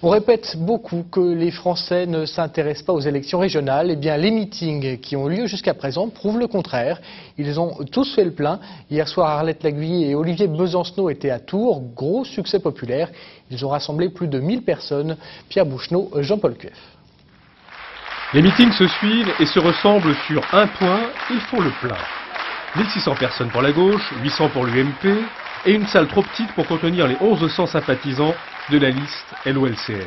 On répète beaucoup que les Français ne s'intéressent pas aux élections régionales. Eh bien, les meetings qui ont lieu jusqu'à présent prouvent le contraire. Ils ont tous fait le plein. Hier soir, Arlette Laguiller et Olivier Besancenot étaient à Tours. Gros succès populaire. Ils ont rassemblé plus de 1000 personnes. Pierre Bouchenot, Jean-Paul Cueff. Les meetings se suivent et se ressemblent sur un point, ils font le plein. 1600 personnes pour la gauche, 800 pour l'UMP et une salle trop petite pour contenir les 1100 sympathisants de la liste LOLCR.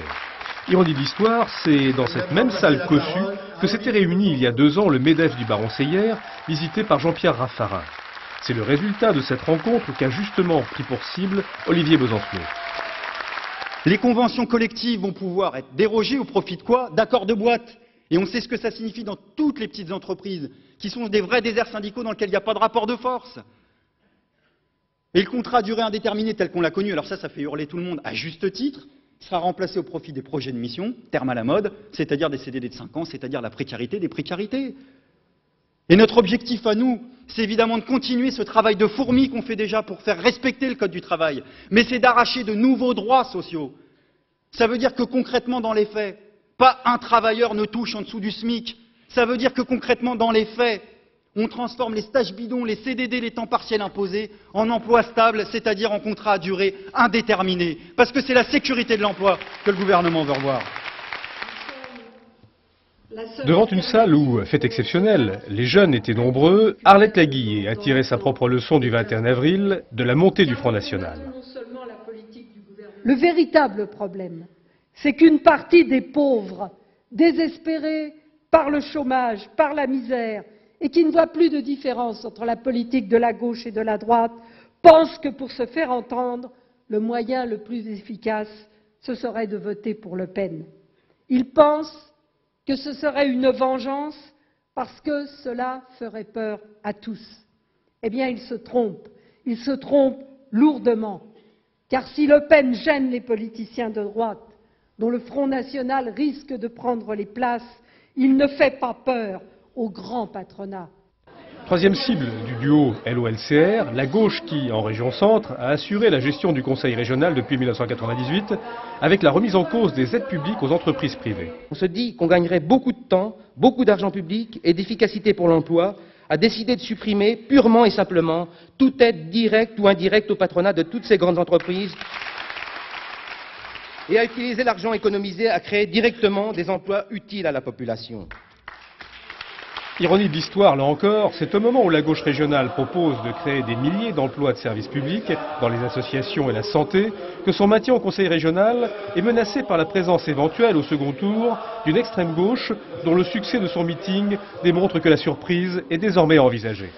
Ironie de l'histoire, c'est dans cette même salle cossue que s'était réuni il y a 2 ans le MEDEF du Baron Seyer, visité par Jean-Pierre Raffarin. C'est le résultat de cette rencontre qu'a justement pris pour cible Olivier Besancenot. Les conventions collectives vont pouvoir être dérogées au profit de quoi? D'accords de boîte. Et on sait ce que ça signifie dans toutes les petites entreprises, qui sont des vrais déserts syndicaux dans lesquels il n'y a pas de rapport de force. Et le contrat à durée indéterminée tel qu'on l'a connu, alors ça fait hurler tout le monde à juste titre, sera remplacé au profit des projets de mission, terme à la mode, c'est-à-dire des CDD de 5 ans, c'est-à-dire la précarité des précarités. Et notre objectif à nous, c'est évidemment de continuer ce travail de fourmi qu'on fait déjà pour faire respecter le Code du travail, mais c'est d'arracher de nouveaux droits sociaux. Ça veut dire que concrètement, dans les faits, pas un travailleur ne touche en dessous du SMIC. Ça veut dire que concrètement, dans les faits, on transforme les stages bidons, les CDD, les temps partiels imposés en emploi stable, c'est-à-dire en contrat à durée indéterminée. Parce que c'est la sécurité de l'emploi que le gouvernement veut revoir. Devant une salle où, fait exceptionnel, les jeunes étaient nombreux, Arlette Laguiller a tiré sa propre leçon du 21 avril de la montée du Front National. Le véritable problème, c'est qu'une partie des pauvres, désespérés par le chômage, par la misère, et qui ne voient plus de différence entre la politique de la gauche et de la droite, pensent que pour se faire entendre, le moyen le plus efficace, ce serait de voter pour Le Pen. Ils pensent que ce serait une vengeance parce que cela ferait peur à tous. Eh bien, ils se trompent lourdement. Car si Le Pen gêne les politiciens de droite, dont le Front National risque de prendre les places, il ne fait pas peur au grand patronat. Troisième cible du duo LOLCR, la gauche qui, en région centre, a assuré la gestion du Conseil régional depuis 1998 avec la remise en cause des aides publiques aux entreprises privées. On se dit qu'on gagnerait beaucoup de temps, beaucoup d'argent public et d'efficacité pour l'emploi à décider de supprimer purement et simplement toute aide directe ou indirecte au patronat de toutes ces grandes entreprises et à utiliser l'argent économisé à créer directement des emplois utiles à la population. Ironie de l'histoire, là encore, c'est au moment où la gauche régionale propose de créer des milliers d'emplois de services publics dans les associations et la santé que son maintien au Conseil régional est menacé par la présence éventuelle au second tour d'une extrême gauche dont le succès de son meeting démontre que la surprise est désormais envisagée.